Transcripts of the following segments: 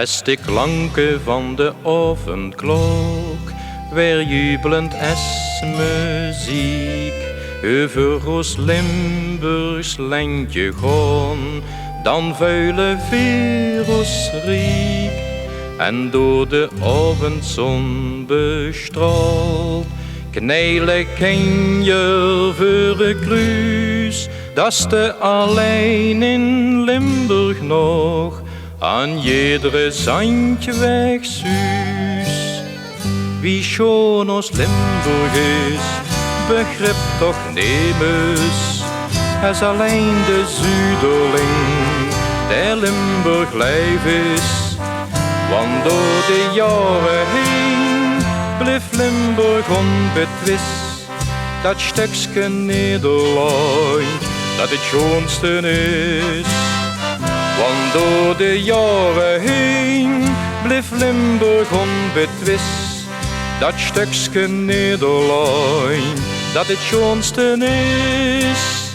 Als de klanken van de avondklok weer jubelend is muziek over ons Limburgs lentje gaan, dan vuilen virus riek en door de avondzon bestraald knijlen ken je voor een kruis, dat de alleen in Limburg nog aan iedere zandje wegsuus. Wie schoon ons Limburg is, begrip toch neemus, is alleen de zuiderling der Limburg lijf is. Want door de jaren heen bleef Limburg onbetwist, dat stukje Nederland dat het schoonste is. Want door de jaren heen bleef Limburg onbetwist, dat stukje Nederland dat het schoonste is.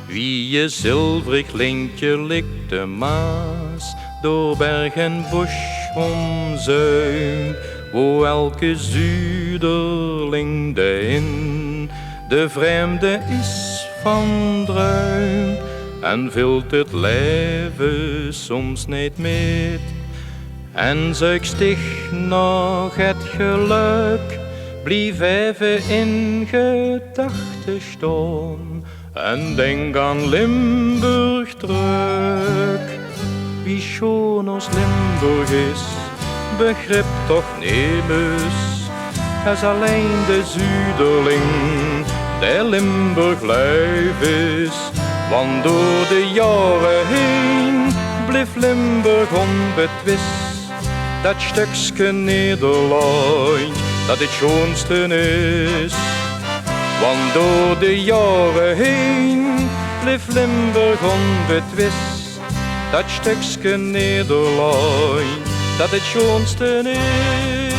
Wie je zilverig lintje likt de Maas, door berg en bush omzuimd, wo elke zuiderling de vreemde is van druim, en vult het leven soms niet met, en zuik sticht nog het geluk, blief even in gedachten staan, en denk aan Limburg terug. Wie schoon ons Limburg is, begrip toch neemus, is alleen de zuiderling der Limburg lijf is. Want door de jaren heen bleef Limburg onbetwist, dat stukje Nederland dat het schoonste is. Want door de jaren heen bleef Limburg onbetwist, dat stukje Nederland dat het schoonste is.